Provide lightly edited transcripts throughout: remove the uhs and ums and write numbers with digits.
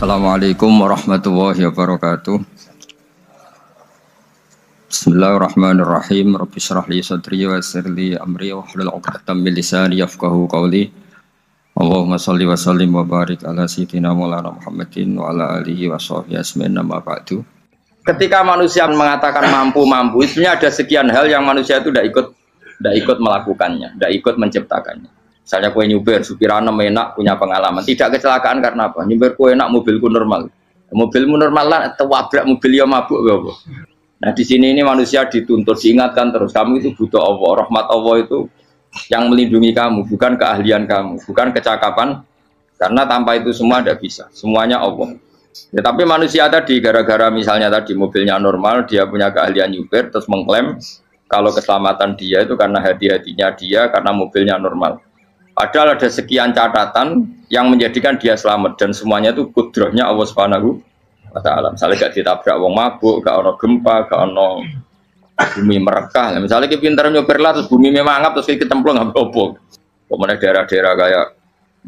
Assalamualaikum warahmatullahi wabarakatuh. Bismillahirrahmanirrahim. Rabbi shrah li sadri wa yassir li amri wahlul 'uqdatam min lisani yafqahu qawli. Allahumma shalli wa sallim wa barik ala sayyidina Maulana Muhammadin wa ala alihi wa sahbihi ajmain, amma ba'du. Ketika manusia mengatakan mampu, sebenarnya ada sekian hal yang manusia itu tidak ikut melakukannya, tidak ikut menciptakannya. Misalnya kue nyuber, supirana enak, punya pengalaman, tidak kecelakaan karena apa? Nyuber kue enak, mobilku normal, mobilmu normal lah, tewabrak mobil yang mabuk, apa? Nah di sini ini manusia dituntut, diingatkan terus, kamu itu butuh Allah, rahmat Allah itu yang melindungi kamu, bukan keahlian kamu, bukan kecakapan, karena tanpa itu semua tidak bisa, semuanya Allah. Ya, tapi manusia tadi gara-gara misalnya tadi mobilnya normal, dia punya keahlian nyuber, terus mengklaim kalau keselamatan dia itu karena hati-hatinya dia, karena mobilnya normal. Padahal ada sekian catatan yang menjadikan dia selamat dan semuanya itu kudrahnya Allah Subhanahu wa Ta'ala. Misalnya gak ditabrak wong mabuk, gak ono gempa, gak ono bumi merekah. Misalnya kita pintar nyopir lah terus bumi memangap terus kita cemplung nggak apa-apa. Kemudian daerah-daerah kayak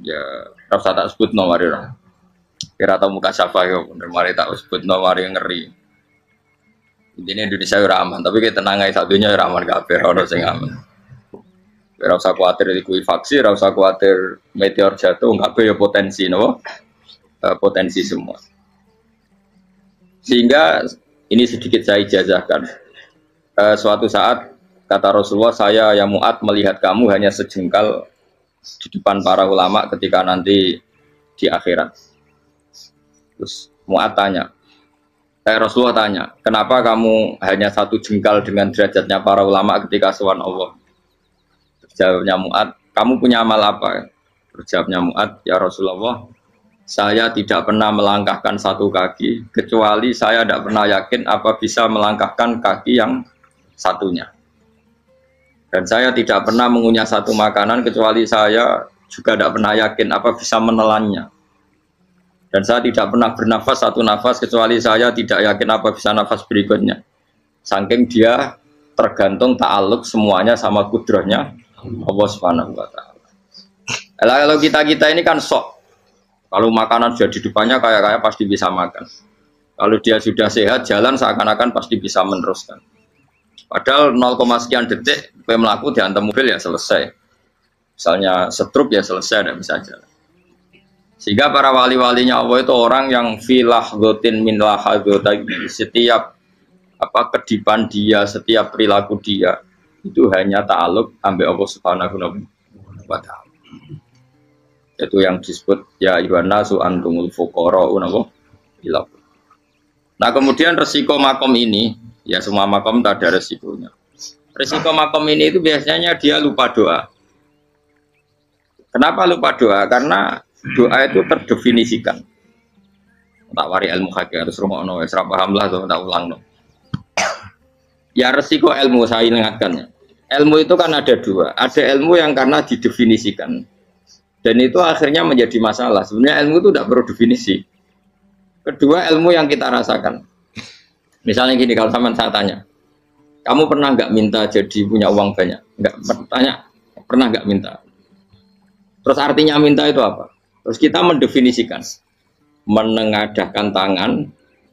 ya rasa tak sebut nomor orang. Kira tahu muka siapa ya, mari tak sebut nomor yang ngeri. Intinya Indonesia aman, tapi kita tenang aja satunya aman kabeh ono sing aman. Ora usah kuwatir likuifaksi, ora usah kuwatir meteor jatuh, enggak ya potensi no? Potensi semua. Sehingga ini sedikit saya ijazahkan. Suatu saat kata Rasulullah, saya yang Mu'ad melihat kamu hanya sejengkal di depan para ulama ketika nanti di akhirat. Terus Mu'ad tanya, Rasulullah tanya, kenapa kamu hanya satu jengkal dengan derajatnya para ulama ketika sowan Allah? Jawabnya Mu'ad, kamu punya amal apa? Jawabnya Mu'ad, ya Rasulullah, saya tidak pernah melangkahkan satu kaki, kecuali saya tidak pernah yakin apa bisa melangkahkan kaki yang satunya. Dan saya tidak pernah mengunyah satu makanan, kecuali saya juga tidak pernah yakin apa bisa menelannya. Dan saya tidak pernah bernafas satu nafas, kecuali saya tidak yakin apa bisa nafas berikutnya. Saking dia tergantung ta'aluk semuanya sama kudrahnya Allah Subhanahu wa Ta'ala. Kalau kita ini kan sok. Kalau makanan sudah di depannya kayak pasti bisa makan. Kalau dia sudah sehat jalan seakan-akan pasti bisa meneruskan. Padahal 0, sekian detik melaku dihantam mobil ya selesai. Misalnya stroke ya selesai, tidak bisa jalan. Sehingga para wali-walinya Allah itu orang yang filah gotin min lahadotagi, setiap kedipan dia, setiap perilaku dia itu hanya ta'aluk ambil Allah Subhanahu wa Ta'ala. Itu yang disebut ya ayyuhan nasu antumul fuqara'u ila. Nah, kemudian resiko makom ini, ya semua makom tak ada resikonya. Resiko makom ini itu biasanya dia lupa doa. Kenapa lupa doa? Karena doa itu terdefinisikan. Tak wari ilmu hakik harus rumono wis ra paham lah tak ulangno. Ya resiko ilmu saya ingatkan. Ilmu itu kan ada dua. Ada ilmu yang karena didefinisikan. Dan itu akhirnya menjadi masalah. Sebenarnya ilmu itu tidak perlu definisi. Kedua, ilmu yang kita rasakan. Misalnya gini, kalau saya tanya, kamu pernah nggak minta jadi punya uang banyak? Nggak tanya, pernah nggak minta? Terus artinya minta itu apa? Terus kita mendefinisikan. Menengadahkan tangan,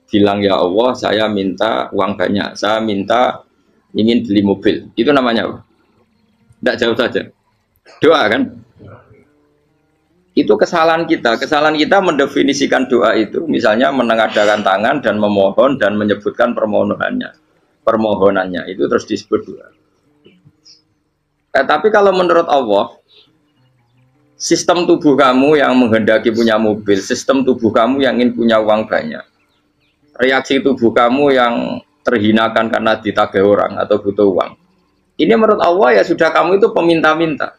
bilang ya Allah, saya minta uang banyak. Saya minta ingin beli mobil, itu namanya apa? Tidak jauh saja, doa kan? Itu kesalahan kita mendefinisikan doa itu, misalnya menengadahkan tangan dan memohon dan menyebutkan permohonannya, itu terus disebut doa. Tapi kalau menurut Allah, sistem tubuh kamu yang menghendaki punya mobil, sistem tubuh kamu yang ingin punya uang banyak, reaksi tubuh kamu yang terhinakan karena ditagih orang atau butuh uang. Ini menurut Allah ya sudah kamu itu peminta-minta.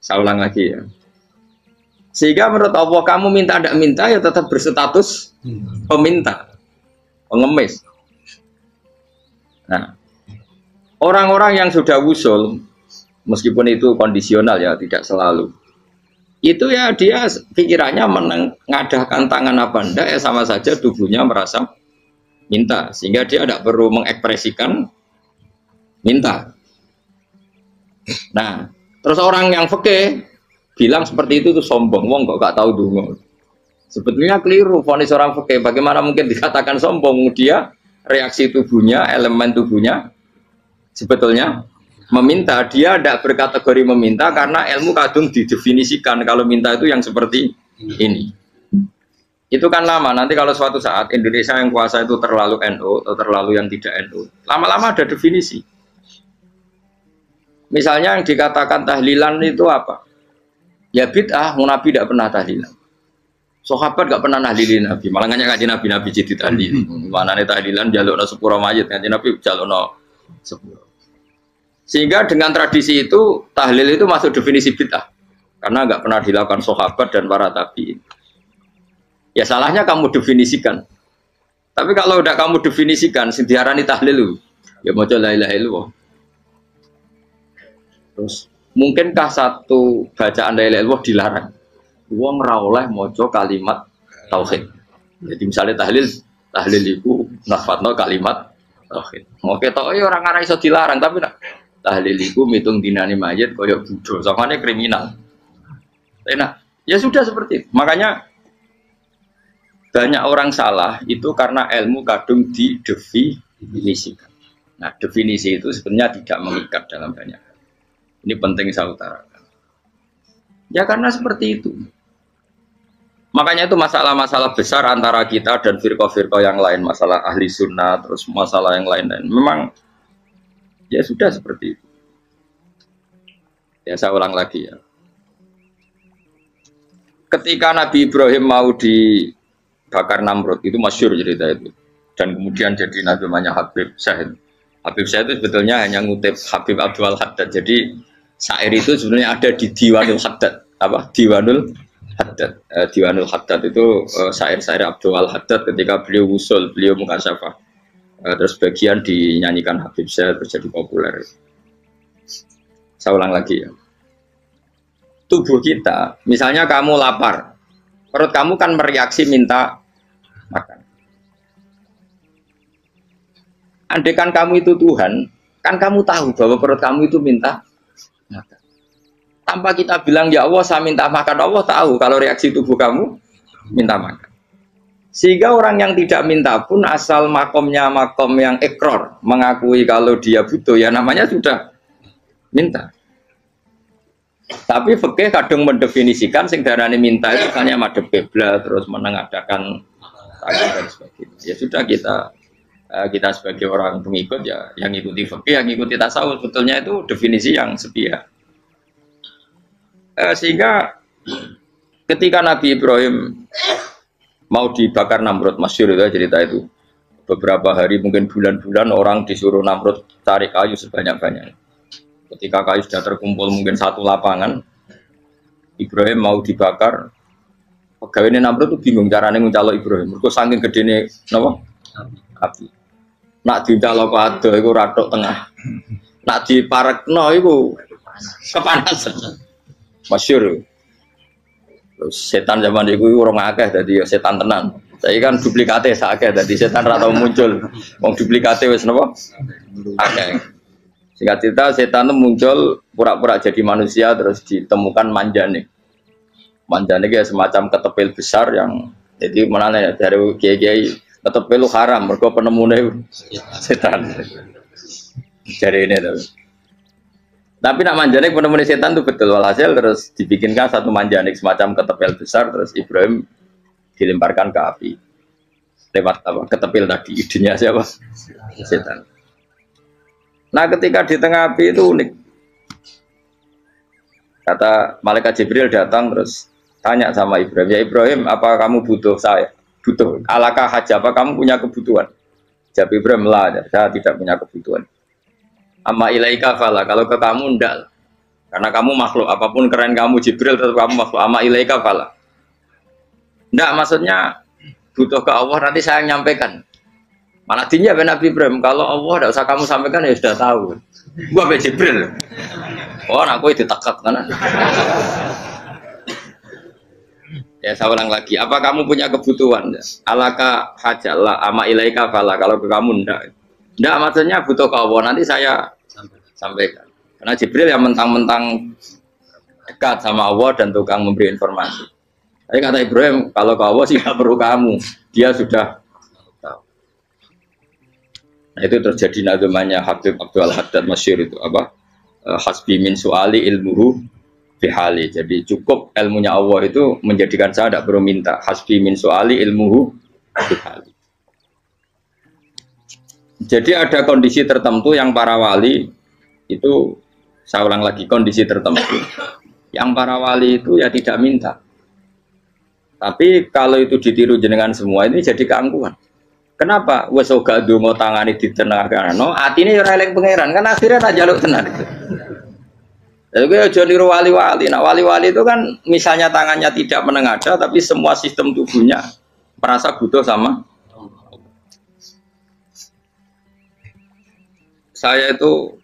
Saya ulang lagi ya. Sehingga menurut Allah kamu minta tidak minta ya tetap berstatus peminta, pengemis. Nah, orang-orang yang sudah wusul, meskipun itu kondisional ya tidak selalu. Itu ya dia pikirannya mengadahkan tangan apa enggak ya sama saja tubuhnya merasa minta, sehingga dia tidak perlu mengekspresikan minta. Nah, terus orang yang fikih bilang seperti itu tuh sombong, wong kok gak tahu dungo. Sebetulnya keliru vonis orang fikih. Bagaimana mungkin dikatakan sombong? Dia reaksi tubuhnya, elemen tubuhnya sebetulnya meminta. Dia tidak berkategori meminta karena ilmu kadung didefinisikan kalau minta itu yang seperti ini. Itu kan lama. Nanti kalau suatu saat Indonesia yang kuasa itu terlalu NU atau terlalu yang tidak NU, lama-lama ada definisi. Misalnya yang dikatakan tahlilan itu apa? Ya bid'ah, Nabi tidak pernah tahlilan. Sahabat gak pernah nahlilin Nabi, malah ngajak kaji Nabi jadi tahlil. Mana nih tahlilan jalukno sepuro mayit, kaji Nabi jalukno sepuro. Sehingga dengan tradisi itu tahlil itu masuk definisi bid'ah, karena gak pernah dilakukan sahabat dan para tabi'in. Ya salahnya kamu definisikan. Tapi kalau udah kamu definisikan, diarani tahlil, ya mau la ilaha illallah. Terus mungkinkah satu bacaan la ilaha illallah dilarang? Wong ora oleh maca kalimat tauhid. Jadi misalnya tahlil iku nafadno kalimat tauhid. Oke tok ya orang ora iso dilarang tapi nak tahlil iku mitung dinane mayit kaya bodho, sangane kriminal. Enak. Ya sudah seperti itu. Makanya banyak orang salah itu karena ilmu kadung didefinisikan. Nah, definisi itu sebenarnya tidak mengikat dalam banyak hal. Ini penting saya utarakan. Ya karena seperti itu. Makanya itu masalah-masalah besar antara kita dan firqah-firqah yang lain, masalah ahli sunnah, terus masalah yang lain-lain. Memang ya sudah seperti itu. Ya saya ulang lagi ya. Ketika Nabi Ibrahim mau dibakar Namrud, itu masyhur cerita itu. Dan kemudian jadi Nabi namanya Habib Syahid. Habib Syahid itu sebetulnya hanya ngutip Habib Abdul Haddad. Jadi syair itu sebenarnya ada di Diwanul Haddad. Apa? Diwanul Haddad. Diwanul Haddad itu syair-syair Abdul Haddad ketika beliau usul, beliau mukasyafah. Terus bagian dinyanyikan Habib Syahid terjadi populer. Saya ulang lagi ya. Tubuh kita, misalnya kamu lapar, perut kamu kan mereaksi minta makan. Andaikan kamu itu Tuhan, kan kamu tahu bahwa perut kamu itu minta makan. Tanpa kita bilang, ya Allah saya minta makan, Allah tahu kalau reaksi tubuh kamu minta makan. Sehingga orang yang tidak minta pun asal makomnya makom yang ikror, mengakui kalau dia butuh, ya namanya sudah minta. Tapi fikih kadang mendefinisikan sing darane minta itu hanya madhep kiblat terus menengadakan tangan dan sebagainya. Ya sudah kita sebagai orang pengikut ya yang ikuti fikih, yang ikuti tasawuf, sebetulnya itu definisi yang sepihak. Sehingga ketika Nabi Ibrahim mau dibakar Namrud, masyhur itu cerita itu. Beberapa hari mungkin bulan-bulan orang disuruh Namrud tarik kayu sebanyak-banyaknya. Ketika kayu sudah terkumpul mungkin satu lapangan, Ibrahim mau dibakar. Pegawainya Namrud itu bingung caranya mencalok Ibrahim. Mereka saking gedene napa? Api. Nak dicalok ado iku ratok tengah. Nak diparekno iku kepanasan. Masyhur. Terus setan zaman itu orang akeh dadi setan tenan. Saya kan duplikate sakeh dadi setan ra tau muncul. Wong duplikate wis napa? Akeh. Singkat cerita setan itu muncul pura-pura jadi manusia terus ditemukan manjane. Manjane ya semacam ketepil besar yang jadi mana ya dari kiai-kiai ketepil haram mergo penemune setan. Jadi ini tuh. Tapi nak manjanik penemuan setan itu betul, walhasil terus dibikinkan satu manjanik semacam ketepil besar terus Ibrahim dilemparkan ke api lewat apa ketepil tadi, idenya siapa? Setan. Nah ketika di tengah api itu unik, kata malaikat Jibril datang terus tanya sama Ibrahim, ya Ibrahim apa kamu butuh saya? Butuh, alakah haja, apa kamu punya kebutuhan? Jawab Ibrahim, lah saya tidak punya kebutuhan. Amma ilaika fala, kalau ke kamu ndak, karena kamu makhluk, apapun keren kamu Jibril tetap kamu makhluk. Amma ilaika fala, ndak maksudnya butuh ke Allah nanti saya nyampaikan. Malah dinya Nabi Ibrahim, kalau Allah ndak usah kamu sampaikan ya sudah tahu. Gua be Jibril. Oh, aku itu takut kan? Ya saya ulang lagi, apa kamu punya kebutuhan? Alaka hajalah, amma ilaika fala, kalau ke kamu ndak. Nggak, maksudnya butuh ke Allah, nanti saya sampaikan. Karena Jibril yang mentang-mentang dekat sama Allah dan tukang memberi informasi. Tapi kata Ibrahim, kalau ke Allah sih nggak perlu kamu, dia sudah tahu. Nah, itu terjadi nazamannya Habib Abdul Haddad Masyhur itu apa? Hasbi min su'ali ilmuhu bihali. Jadi cukup ilmunya Allah itu menjadikan saya tidak perlu minta. Hasbi min su'ali ilmuhu bihali. Jadi ada kondisi tertentu yang para wali itu, saya ulang lagi, kondisi tertentu yang para wali itu ya tidak minta. Tapi kalau itu ditiru jenengan semua ini jadi keangkuhan. Kenapa? Wes ora ndonga tangane ditenangano, atine ora eling pangeran, kan akhirnya tak jaluk tenan. Jadi gue aja niru wali-wali. Nah wali-wali itu kan misalnya tangannya tidak menengadah, tapi semua sistem tubuhnya merasa butuh sama. Saya itu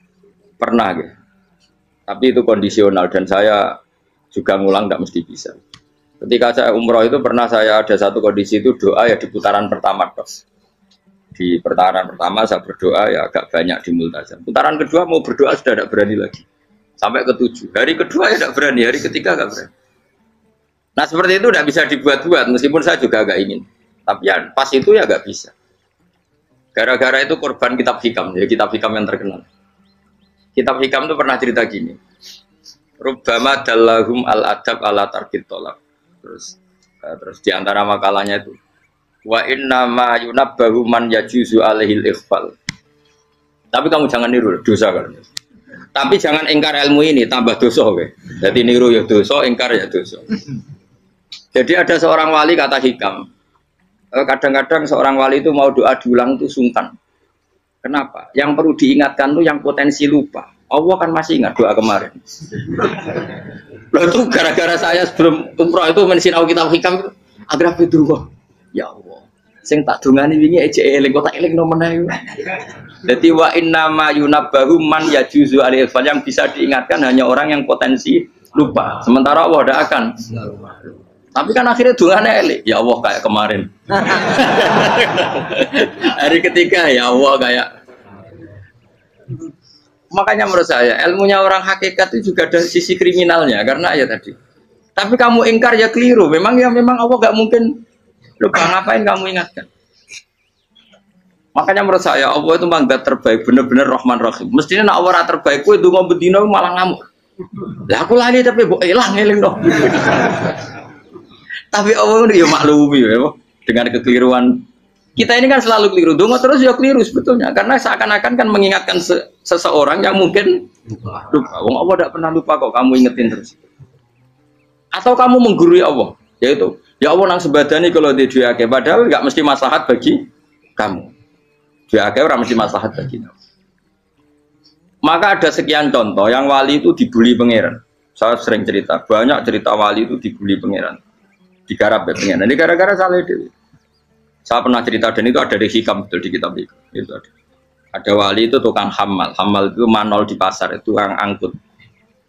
pernah, gitu. Tapi itu kondisional dan saya juga ngulang tidak mesti bisa. Ketika saya umroh itu pernah saya ada satu kondisi itu doa ya di putaran pertama terus. Di putaran pertama saya berdoa ya agak banyak di multazam. Putaran kedua mau berdoa sudah tidak berani lagi. Sampai ke-7. Hari kedua ya tidak berani, hari ketiga tidak berani. Nah seperti itu tidak bisa dibuat-buat meskipun saya juga agak ingin. Tapi ya pas itu ya nggak bisa. Gara-gara itu korban kitab hikam, ya kitab hikam yang terkenal. Kitab hikam itu pernah cerita gini. Rubbama dallahum al-adab ala tarkit tolak. Terus di antara makalahnya itu wa inna ma yunabbahu man yajuzu alaihil ikhfal. Tapi kamu jangan niru dosa kan. Tapi jangan ingkar ilmu ini tambah dosa oke. Jadi niru ya dosa, ingkar ya dosa. Jadi ada seorang wali kata hikam. Kadang-kadang seorang wali itu mau doa diulang itu sungkan. Kenapa? Yang perlu diingatkan tuh yang potensi lupa. Allah kan masih ingat doa kemarin. Loh itu gara-gara saya sebelum umroh itu mensinau kitab hikam itu agar itu ya Allah. Sing tak dongani wingi ejek eling kok tak eling nomene. Dadi wa inna ma yunabbahu man yajuzu alil fal, yang bisa diingatkan hanya orang yang potensi lupa. Sementara Allah tidak akan. Tapi kan akhirnya dongane eling. Ya Allah kayak kemarin. Hari ketiga ya Allah kayak. Makanya menurut saya ilmunya orang hakikat itu juga ada sisi kriminalnya karena ya tadi. Tapi kamu ingkar ya keliru. Memang Allah gak mungkin lupa, ngapain kamu ingatkan. Makanya menurut saya Allah itu manggat terbaik, bener-bener Rahman Rahim. Mestinya nak Allah terbaik, itu ngomong bedino malah ngamuk. Lah aku lali tapi mbok eling dong. Tapi Allah itu ya maklumi ya dengan kekeliruan. Kita ini kan selalu keliru, dongo terus ya keliru sebetulnya, karena seakan-akan kan mengingatkan seseorang yang mungkin lupa. Wong Allah tidak pernah lupa kok, kamu ingetin terus. Atau kamu menggurui Allah, yaitu ya Allah nang sebadani kalau di duake, padahal nggak mesti maslahat bagi kamu. Duake orang mesti maslahat bagi kamu. Maka ada sekian contoh yang wali itu dibully pangeran. Saya sering cerita, banyak cerita wali itu dibully pangeran, digarap ya pangeran. Ini gara-gara salah dewi. Saya pernah cerita dan itu ada di hikam betul di kitab itu ada. Ada wali itu tukang hamal itu manol di pasar, itu tukang angkut.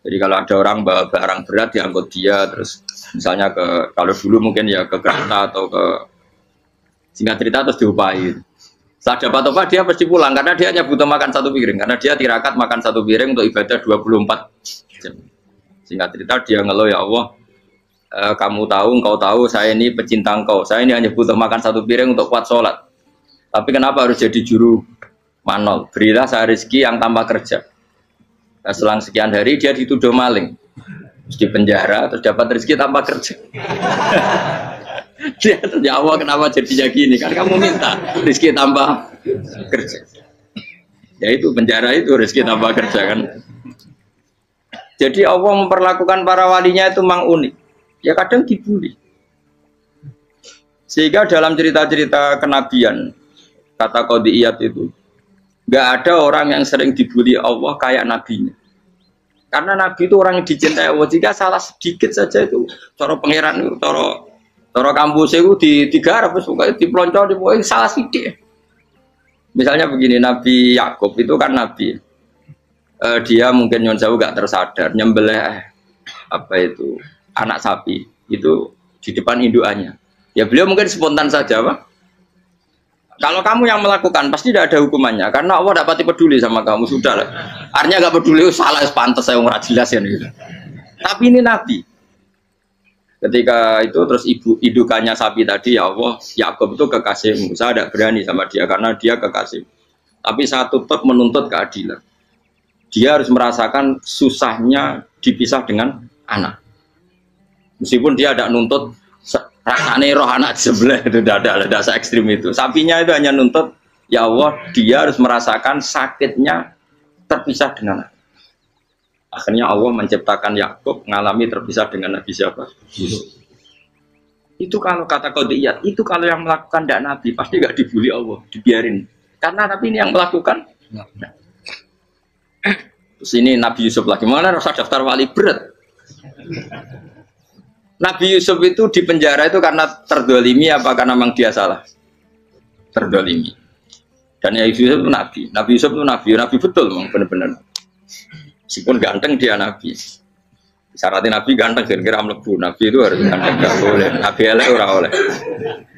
Jadi kalau ada orang bawa barang berat diangkut dia, terus misalnya kalau dulu mungkin ya ke kereta atau ke singkat cerita terus diupahi. Saat dapat apa dia pasti pulang karena dia hanya butuh makan satu piring, karena dia tirakat makan satu piring untuk ibadah 24 jam. Singkat cerita dia ngeluh ya Allah. Kamu tahu, engkau tahu, saya ini pecinta engkau. Saya ini hanya butuh makan satu piring untuk kuat sholat. Tapi kenapa harus jadi juru manol? Berilah saya rezeki yang tanpa kerja. Selang sekian hari dia dituduh maling, terus di penjara, terus dapat rezeki tanpa kerja. Dia ya Allah kenapa jadinya gini? Kan kamu minta rezeki tanpa kerja. Ya itu penjara itu rezeki tanpa kerja kan. Jadi Allah memperlakukan para walinya itu memang unik. Ya kadang dibully. Sehingga dalam cerita-cerita kenabian, kata Qadiyat itu, nggak ada orang yang sering dibully Allah kayak nabinya. Karena nabi itu orang yang dicintai Allah. Jika salah sedikit saja itu, cara pangeran itu, cara kampus itu digarap, pokoknya dipelonco, salah sedikit. Misalnya begini, Nabi Yakub itu kan nabi. Dia mungkin nyon jauh nggak tersadar, nyembelih apa itu anak sapi itu di depan indukannya. Ya beliau mungkin spontan saja, Pak. Kalau kamu yang melakukan pasti tidak ada hukumannya karena Allah tidak pati peduli sama kamu, sudah lah. Artinya nggak peduli, salah pantas saya nggak jelas ya. Gitu. Tapi ini Nabi. Ketika itu terus idukannya sapi tadi, ya Allah, Yakub itu kekasihmu. Saya tidak berani sama dia karena dia kekasih. Tapi saya tetap menuntut keadilan. Dia harus merasakan susahnya dipisah dengan anak. Meskipun dia tidak nuntut rasanya roh anak sebelah, itu tidak ada se-ekstrim itu. Sapinya itu hanya nuntut, ya Allah, dia harus merasakan sakitnya terpisah dengan anak. Akhirnya Allah menciptakan Yakub mengalami terpisah dengan Nabi siapa? Itu kalau kata qadiyat, itu kalau yang melakukan tidak Nabi pasti nggak dibully Allah, dibiarin. Karena Nabi ini yang melakukan. Nah. Terus ini Nabi Yusuf lagi, mana rasa daftar wali berat? Nabi Yusuf itu di penjara itu karena terdolimi apa karena memang dia salah? Terdolimi. Dan ya Yusuf itu Nabi. Nabi Yusuf itu Nabi betul memang benar-benar. Meskipun ganteng dia Nabi. Syaratnya Nabi ganteng kira-kira mlebu. Nabi itu harus ganteng, enggak boleh. Nabi elek ora oleh.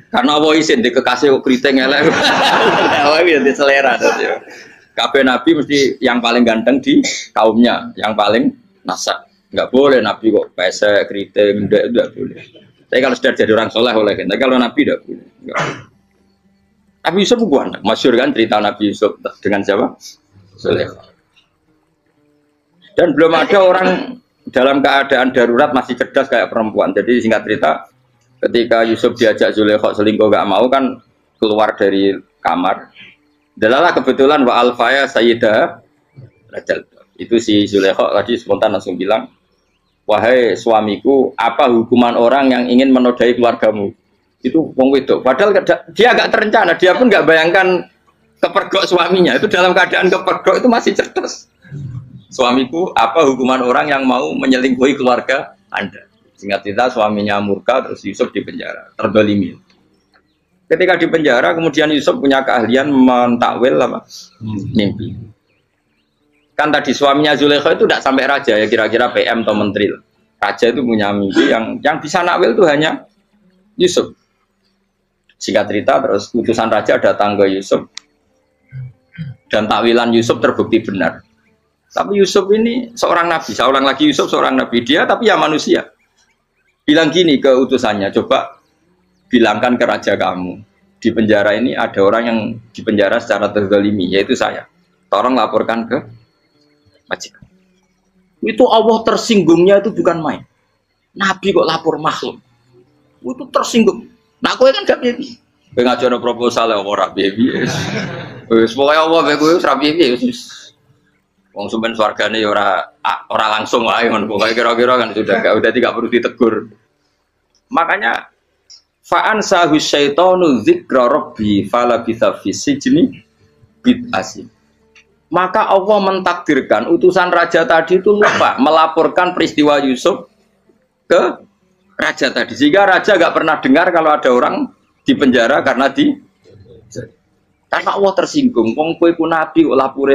Karena Allah izin di kekasih kok kriting elek. Allah itu di selera ya. Kabeh Nabi mesti yang paling ganteng di kaumnya, yang paling nasab. Enggak boleh Nabi kok pesek, kriting, enggak boleh. Tapi kalau sudah jadi orang soleh oleh kan. Tapi kalau Nabi enggak boleh. Enggak. Nabi Yusuf ganteng. Masyhur kan cerita Nabi Yusuf dengan siapa? Zulaikha. Dan belum ada orang dalam keadaan darurat masih cerdas kayak perempuan. Jadi singkat cerita, ketika Yusuf diajak Zulaikha selingkuh gak mau kan keluar dari kamar. Dalalah kebetulan wa alfaya sayyidah Rajal. Itu si Zulaikha tadi spontan langsung bilang, wahai suamiku, apa hukuman orang yang ingin menodai keluargamu? Itu wong wedok. Padahal dia agak terencana, dia pun nggak bayangkan kepergok suaminya. Itu dalam keadaan kepergok itu masih cerdas. Suamiku, apa hukuman orang yang mau menyelingkuhi keluarga Anda? Singkat cerita suaminya murka, terus Yusuf di penjara, terdolimi. Ketika di penjara, kemudian Yusuf punya keahlian mentakwil apa? Mimpi. Kan tadi suaminya Zulaikha itu tidak sampai raja ya, kira-kira PM atau menteri. Raja itu punya mimpi yang bisa nakwil itu hanya Yusuf. Singkat cerita, terus utusan raja datang ke Yusuf dan takwilan Yusuf terbukti benar. Tapi Yusuf ini seorang nabi, saya ulang lagi Yusuf seorang nabi, dia tapi ya manusia. Bilang gini ke utusannya, coba bilangkan ke raja kamu, di penjara ini ada orang yang di penjara secara terzalimi, yaitu saya. Tolong laporkan ke majikan. Itu Allah tersinggungnya itu bukan main. Nabi kok lapor makhluk. Itu tersinggung. Nah, kowe kan gak piye. Kowe ngajono proposal ya ora piye. Wis pokoke Allah kowe wis ra piye wis. Wong sumpen swargane ya ora langsung wae ngono pokoke kira-kira kan sudah tidak perlu ditegur. Makanya fa'an sahu syaitanu dzikra rabbi fala bisa fisijni bid'asin. Maka Allah mentakdirkan utusan raja tadi itu lupa melaporkan peristiwa Yusuf ke raja tadi. Sehingga raja gak pernah dengar kalau ada orang di penjara karena Allah tersinggung. Wong kowe ku nabi kok lapure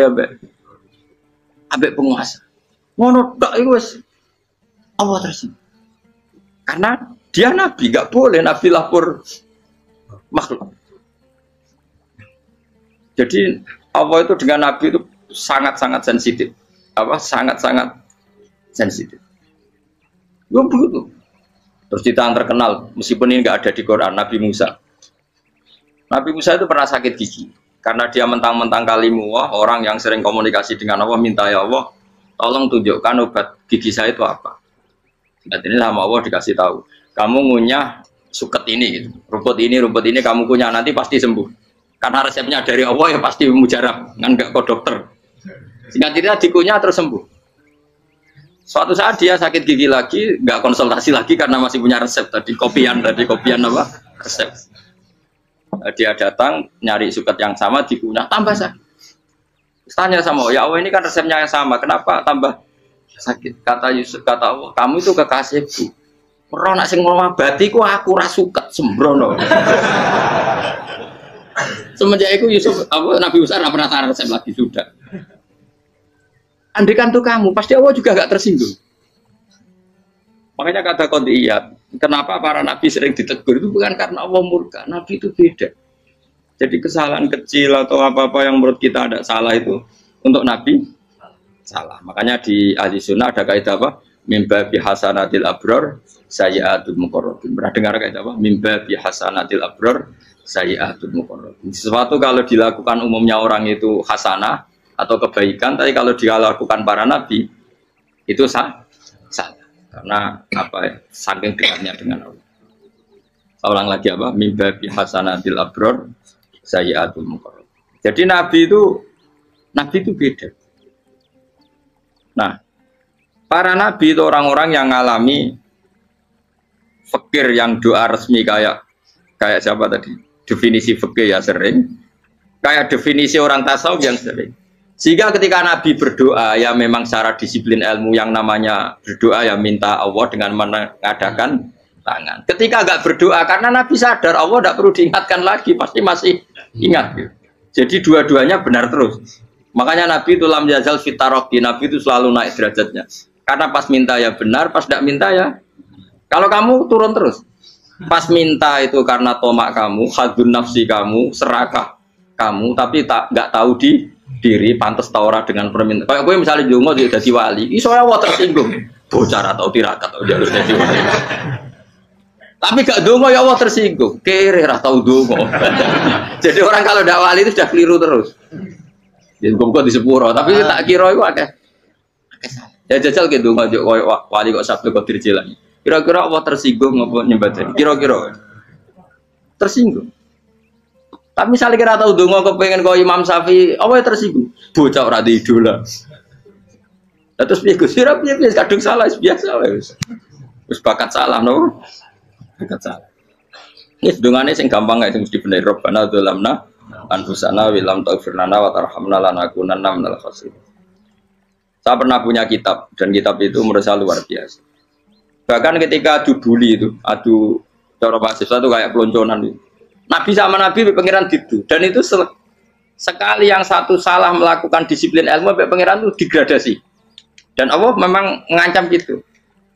ambek penguasa. Ngono tok iku wis Allah tersinggung. Karena dia nabi, gak boleh nabi lapor makhluk. Jadi Allah itu dengan nabi itu sangat-sangat sensitif. Sangat-sangat sensitif. Gue begitu. Terus cerita yang terkenal, meskipun ini nggak ada di Quran, Nabi Musa. Nabi Musa itu pernah sakit gigi. Karena dia mentang-mentang kalimullah, orang yang sering komunikasi dengan Allah, minta ya Allah, tolong tunjukkan obat gigi saya itu apa. Dan ini sama Allah dikasih tahu. Kamu ngunyah suket ini, gitu. rumput ini kamu kunyah, nanti pasti sembuh. Karena resepnya dari Allah ya pasti mujarab, kan nggak ke dokter. Sehingga tidak dikunyah terus sembuh. Suatu saat dia sakit gigi lagi, nggak konsultasi lagi karena masih punya resep tadi kopian apa resep. Dia datang nyari suket yang sama dikunyah tambah sakit. Tanya sama ya Allah ini kan resepnya yang sama, kenapa tambah sakit? Kata Yusuf, kata Allah, kamu itu kekasihku. Ora nak sing ngobati ku aku ra suket sembrono. Semenjak itu Yusuf Nabi Musa ora pernah taruh resep lagi sudah. Andai kan tuh kamu, pasti Allah juga gak tersinggung. Makanya kata qadiyat, kenapa para nabi sering ditegur itu bukan karena Allah murka, nabi itu beda. Jadi kesalahan kecil atau apa-apa yang menurut kita ada salah itu untuk nabi salah. Makanya di ahli sunnah ada kaidah apa? Mimba bi hasanatil abror sayyi'atul muqarrabin. Pernah dengar kayak apa? Mimba bi hasanatil abror sayyi'atul muqarrabin. Sesuatu kalau dilakukan umumnya orang itu hasanah atau kebaikan, tapi kalau dilakukan para nabi itu salah. Karena apa ya? Saking dekatnya dengan Allah. Saya ulang lagi apa? Mimba bi hasanatil abror sayyi'atul muqarrabin. Jadi nabi itu beda. Nah, para nabi itu orang-orang yang mengalami fikir yang doa resmi kayak siapa tadi? Definisi fikir ya sering. Kayak definisi orang tasawuf yang sering. Sehingga ketika nabi berdoa ya memang secara disiplin ilmu yang namanya berdoa ya minta Allah dengan mengadakan tangan. Ketika enggak berdoa karena nabi sadar Allah tidak perlu diingatkan lagi, pasti masih ingat. Jadi dua-duanya benar terus. Makanya nabi itu lam yazal fitaroki, nabi itu selalu naik derajatnya. Karena pas minta ya benar, pas tidak minta ya. Kalau kamu turun terus. Pas minta itu karena tomak kamu, hadun nafsi kamu, serakah kamu, tapi nggak tahu diri, pantas taura dengan permintaan. Kayak gue misalnya jongo jadi wali, iso Allah tersinggung. Bocah atau tirakat atau dia harus jadi wali. Tapi gak dongo ya Allah tersinggung. Kere atau dongo. Jadi orang kalau tidak wali itu sudah keliru terus. Jadi gue di sepuro, tapi tak kira itu akeh. Ya jajal gitu ngajak wali kok sabtu kok dirjelang. Kira-kira Allah tersinggung apa nyembah tadi? Kira-kira tersinggung. Tapi misalnya kira tahu dongo kepengen kau Imam Syafi'i, apa yang tersinggung? Bocah ora di idola. Terus piye Gus? Piye kadung salah biasa wis. Wis bakat salah no. Bakat salah. Ini dongane sing gampang ae sing mesti bener Rabbana dzalamna anfusana wa lam taghfir lana wa tarhamna lanakunanna minal khasirin. Saya pernah punya kitab dan kitab itu merasa luar biasa. Bahkan ketika adu bully itu, adu cara mahasiswa itu kayak pelonconan itu. Nabi sama Nabi pengiran gitu. Dan itu sekali yang satu salah melakukan disiplin ilmu, pengiran itu degradasi. Dan Allah memang mengancam gitu.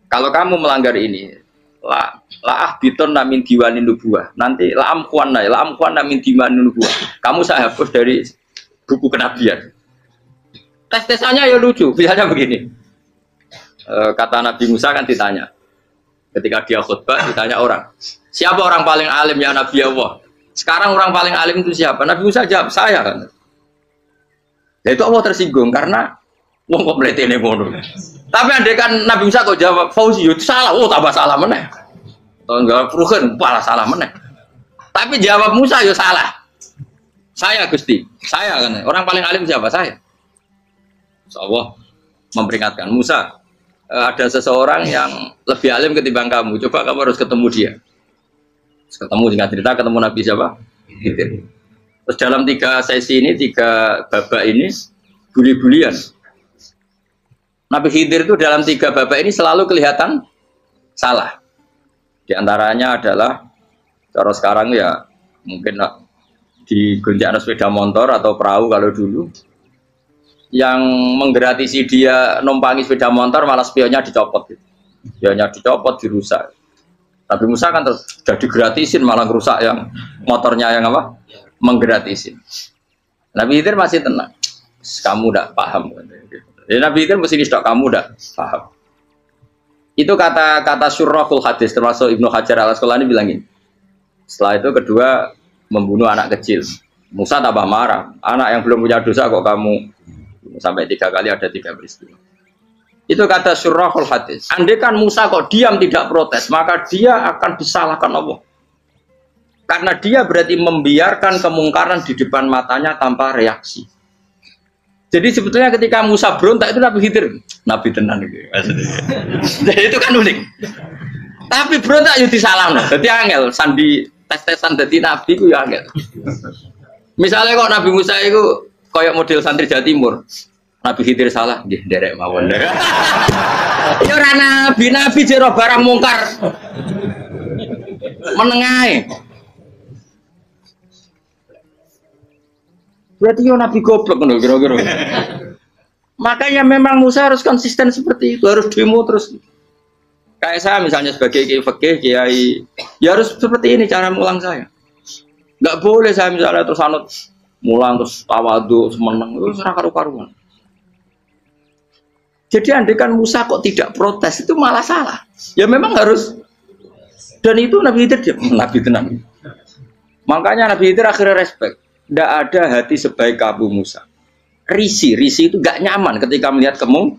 Kalau kamu melanggar ini, la biton namin diwanin nubuah. Nanti la amkuan namin diwanin nubuah. Kamu saya hapus dari buku kenabian. Tes-tesannya ya lucu, misalnya begini. Kata Nabi Musa kan ditanya. Ketika dia khutbah ditanya orang. Siapa orang paling alim ya Nabi Allah? Sekarang orang paling alim itu siapa? Nabi Musa jawab, saya kan. Ya itu Allah tersinggung karena wong kok mletene ngono. Tapi andai kan Nabi Musa kok jawab Fauzi itu salah, tambah salah meneh. Atau enggak Ruhen, malah salah meneh. Tapi jawab Musa ya salah. Saya Gusti, saya kan. Orang paling alim siapa? Saya. Allah memperingatkan Musa, ada seseorang yang lebih alim ketimbang kamu. Coba kamu harus ketemu dia. Ketemu dengan cerita ketemu Nabi siapa? Khidir. Terus dalam 3 sesi ini, 3 babak ini buli-bulian. Nabi Khidir itu dalam 3 babak ini selalu kelihatan salah. Di antaranya adalah cara sekarang ya mungkin di gonjak sepeda motor atau perahu kalau dulu. Yang menggratisi dia numpangi sepeda motor malah spionnya dicopot gitu. Spionnya dicopot, dirusak. Tapi Musa kan terus sudah digratisin malah rusak yang motornya yang apa? Menggratisin. Nabi Khidir masih tenang. Kamu tidak paham. Jadi Nabi Khidir mesti stok kamu tidak paham. Itu kata syurrahul hadis termasuk Ibnu Hajar al-Asqalani bilangin. Setelah itu kedua membunuh anak kecil. Musa tambah marah. Anak yang belum punya dosa kok kamu sampai 3 kali ada 3 peristiwa. Itu kata syurrahul hadis. Andai kan Musa kok diam tidak protes, maka dia akan disalahkan Allah. Karena dia berarti membiarkan kemungkaran di depan matanya tanpa reaksi. Jadi sebetulnya ketika Musa berontak itu Nabi Khidir, Nabi tenan gitu. Jadi itu kan unik. Tapi berontak itu disalahno. Jadi angel sandi tes-tesan dadi nabi ku ya angel. Misalnya kok Nabi Musa itu kayak model santri Jawa Timur. Nabi Khidir salah, nggih nderek mawon. Ya ora nabi jero barang mungkar. Menengae. Berarti yo nabi goblok ngono kira-kira. Makanya memang Musa harus konsisten seperti itu, harus demo terus. Kayak saya misalnya sebagai kiai fikih, kiai ya harus seperti ini cara mulang saya. Enggak boleh saya misalnya terus anut mulang terus tawadhu semeneng itu ora karu-karuan. Jadi andaikan Musa kok tidak protes itu malah salah. Ya memang harus. Dan itu Nabi Khidir Nabi tenang. Makanya Nabi Khidir akhirnya respect. Tidak ada hati sebaik Abu Musa. Risi itu gak nyaman ketika melihat kamu.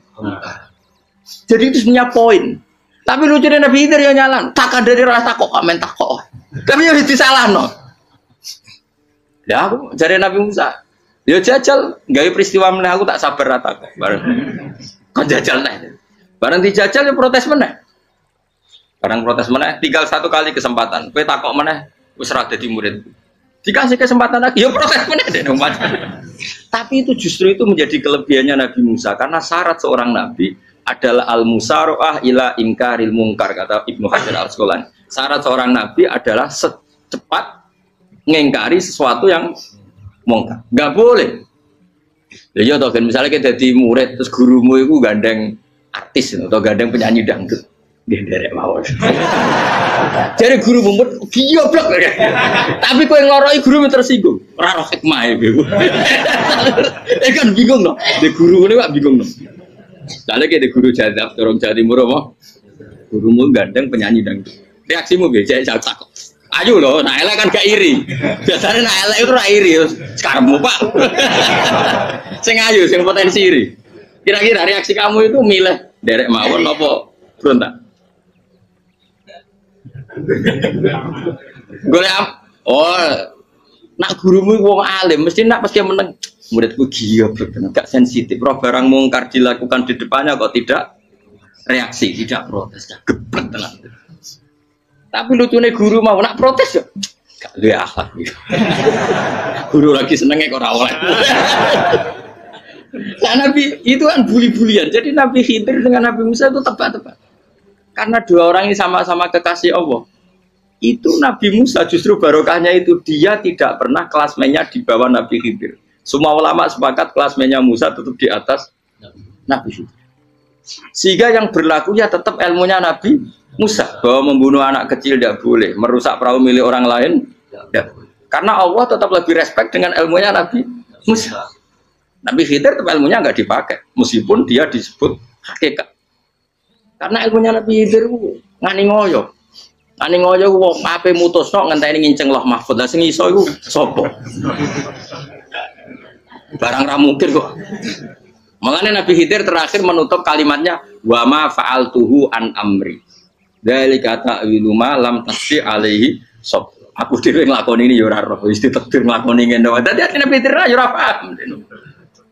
Jadi itu sebenarnya poin. Tapi lucunya Nabi Khidir yang nyalan. Tak ada dari rasa kok komen tak kok. Tapi harus disalah no. Ya aku cari Nabi Musa. Ya jajal, gaya peristiwa meneh aku tak sabar rata kok. Bareng. Kok jajal nih. Bareng dijajal ya protes meneh. Barang protes meneh, tinggal satu kali kesempatan. Kowe takok meneh wis ora dadi murid. Dikasih kesempatan lagi, ya protes meneh deh. Tapi itu justru itu menjadi kelebihannya Nabi Musa karena syarat seorang nabi adalah al-musara'ah ila inkaril munkar kata Ibnu Hajar Al-Asqalani. Syarat seorang nabi adalah secepat ngengkari sesuatu yang mungkar. Enggak boleh. Ya toh kan misalnya kita jadi murid terus gurumu itu gandeng artis atau gandeng penyanyi dangdut. Derek mawon. Jadi guru mumet goblok. Tapi kowe ngloroi guru tersinggung. Ora roh hikmah iku. Kan bingung no. De guru ngene kok bingung no. Soale de guru jadab dorong Jawa Timur apa? Gurumu gandeng penyanyi dangdut. Reaksimu piye? Jek takok. Ayo loh, nah elek kan gak iri. Biasanya nah elek itu ora iri. Sekarangmu Pak. Sing ayu, sing potensi iri. Kira-kira reaksi kamu itu milih derek mawon apa berontak? Golek nak gurumu wong alim mesti nak pasti meneng muridku gila bener gak sensitif roh barang mungkar dilakukan di depannya kok tidak reaksi tidak protes gak gebet tenan. Tapi lucunya guru mau nak protes ya gak luwe akhlak guru lagi senengnya kok ora oleh. Nah Nabi itu kan bully-bulian jadi Nabi Khidir dengan Nabi Musa itu tepat-tepat. Karena dua orang ini sama-sama kekasih Allah. Itu Nabi Musa justru barokahnya itu dia tidak pernah kelasmennya di bawah Nabi Khidir. Semua ulama sepakat kelasmennya Musa tetap di atas Nabi Khidir. Sehingga yang berlaku ya tetap ilmunya Nabi Musa bahwa membunuh anak kecil tidak boleh, merusak perahu milik orang lain tidak boleh. Karena Allah tetap lebih respect dengan ilmunya Nabi Musa. Nabi Khidir tetap ilmunya nggak dipakai meskipun dia disebut hakikat. Karena ilmunya Nabi Khidir ngani ngoyo. Ngani ngoyo wong ape mutusno ngenteni nginceng Loh Mahfud. Lah sing iso iku sapa? Barang ra mungkin kok. Makanya Nabi Khidir terakhir menutup kalimatnya wa ma fa'altuhu an amri. Dzalika ta'wilu ma lam tasbi alaihi sab. Aku dhewe nglakoni ini ya ora roh, wis ditakdir nglakoni ngene wae. Dadi Nabi Khidir ya ora paham.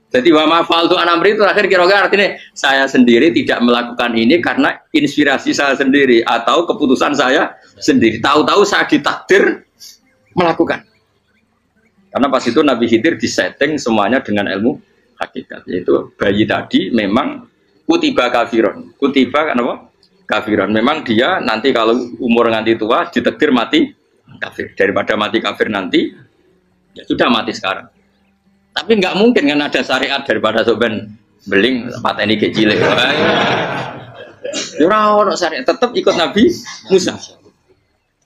Jadi wa ma fa'altu an amri itu akhir kira-kira artinya saya sendiri tidak melakukan ini karena inspirasi saya sendiri atau keputusan saya sendiri. Tahu-tahu saya ditakdir melakukan. Karena pas itu Nabi Khidir disetting semuanya dengan ilmu hakikat. Yaitu bayi tadi memang kutiba kafiron. Kutiba kan apa? Kafiron. Memang dia nanti kalau umur nganti tua ditakdir mati kafir. Daripada mati kafir nanti ya sudah mati sekarang. Tapi nggak mungkin kan ada syariat daripada soben beling pateni kecil. Ora ono syariat, tetap ikut Nabi Musa.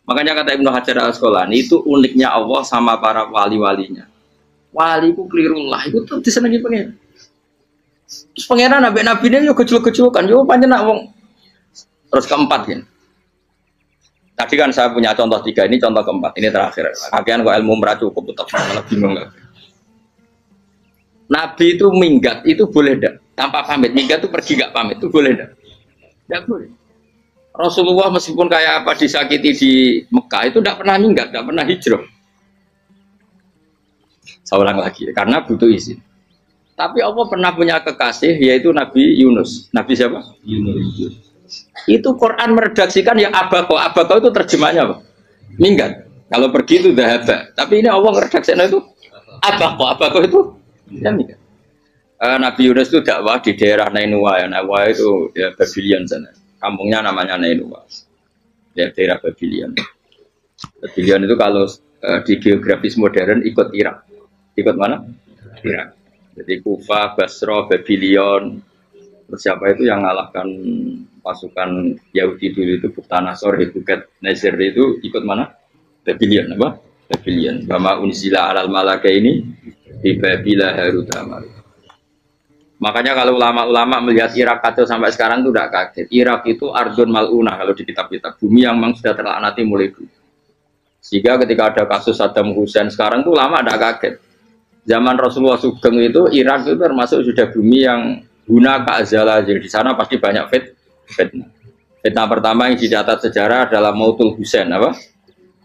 Makanya kata Ibnu Hajar Al-Asqalani itu uniknya Allah sama para wali-walinya. Wali ku klirullah itu tuh disenengi pengen. Terus pangeran nabi-nabi ini yo kecil-kecil kan, yo pancen nak wong. Terus keempat kan. Tadi kan saya punya contoh 3, ini contoh keempat, ini terakhir. Kakean kok ilmu merah cukup tetap malah bingung enggak. Nabi itu minggat itu boleh enggak? Tanpa pamit, minggat itu pergi enggak pamit itu boleh enggak? Enggak boleh. Rasulullah meskipun kayak apa disakiti di Mekah itu enggak pernah minggat, enggak pernah hijrah. Saya ulang lagi, karena butuh izin. Tapi Allah pernah punya kekasih yaitu Nabi Yunus. Nabi siapa? Yunus. Itu Quran meredaksikan ya abako. Abako itu terjemahnya apa? Minggat. Kalau pergi itu dahaba. Tapi ini Allah meredaksikan itu abako. Abako itu ya minggat. Nabi Yunus itu dakwah di daerah Nainua. Ya, Nainua itu ya Babylon sana. Kampungnya namanya Nainua. Ya daerah Babylon. Babylon itu kalau di geografis modern ikut Irak. Ikut mana? Irak. Jadi Kufa, Basra, Babylon. Terus siapa itu yang mengalahkan pasukan Yahudi dulu itu Buktanasor, Hebuket, Nasir itu ikut mana? Babylon apa? Babylon. Bama unzila alal malaka ini di Babila Harut Amar. Makanya kalau ulama-ulama melihat Irak kacau sampai sekarang itu tidak kaget. Irak itu ardun mal'unah kalau di kitab-kitab, bumi yang memang sudah terlaknati mulai dulu. Sehingga ketika ada kasus Saddam Hussein sekarang itu ulama tidak kaget. Zaman Rasulullah Sugeng itu Irak itu termasuk sudah bumi yang guna keazalah. Jadi di sana pasti banyak fitnah. Fitnah pertama yang dicatat sejarah adalah Mautul Husain, apa?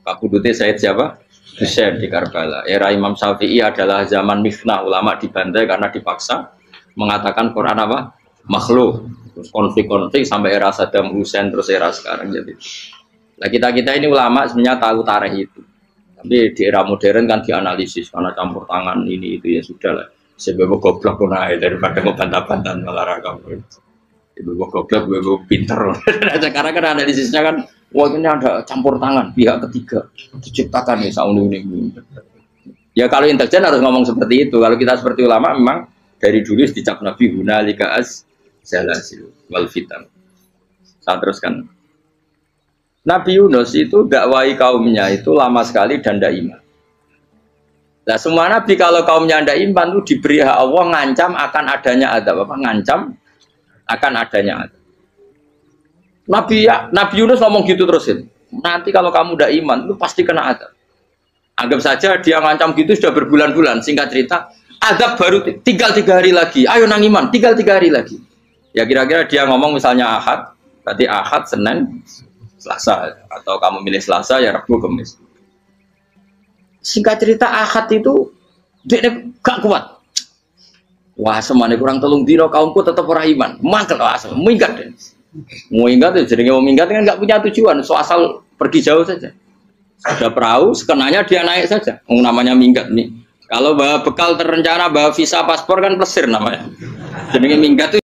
Kabudutnya Said siapa? Husain di Karbala. Era Imam Syafi'i adalah zaman mifnah, ulama dibantai karena dipaksa mengatakan Quran apa? Makhluk. Terus konflik-konflik sampai era Saddam Hussein terus era sekarang jadi. Nah kita ini ulama sebenarnya tahu tarikh itu. Tapi di era modern kan dianalisis karena campur tangan ini itu ya sudah lah. Sebab goblok pun daripada ngebantah-bantahan olahraga. Ibu goblok, ibu pinter. Sekarang kan analisisnya kan, wah ini ada campur tangan pihak ketiga diciptakan ya sauni ini. Ya kalau intelijen harus ngomong seperti itu. Kalau kita seperti ulama memang dari dulu dicap Nabi hunalika az-zalasil wal fitan. Saya teruskan. Nabi Yunus itu dakwai kaumnya itu lama sekali dan tidak iman. Nah semua nabi kalau kaumnya tidak iman itu diberi hak Allah ngancam akan adanya azab, apa? Ngancam akan adanya azab. Nabi Yunus ngomong gitu terusin. Nanti kalau kamu tidak iman itu pasti kena azab. Anggap saja dia ngancam gitu sudah berbulan-bulan. Singkat cerita, azab baru tinggal 3 hari lagi. Ayo nang iman, tinggal 3 hari lagi. Ya kira-kira dia ngomong misalnya Ahad, berarti Ahad, Senin, Selasa, atau kamu milih Selasa ya Rabu, Kamis. Singkat cerita Ahad itu dia gak kuat. Wah semuanya kurang telung dino kaumku tetap orang iman. Mangkel asal, minggat deh. Mau minggat itu jadinya mau minggat kan nggak punya tujuan, so asal pergi jauh saja. Ada perahu, sekenanya dia naik saja. Namanya minggat nih. Kalau bawa bekal terencana, bawa visa paspor kan plesir namanya. Jadinya minggat itu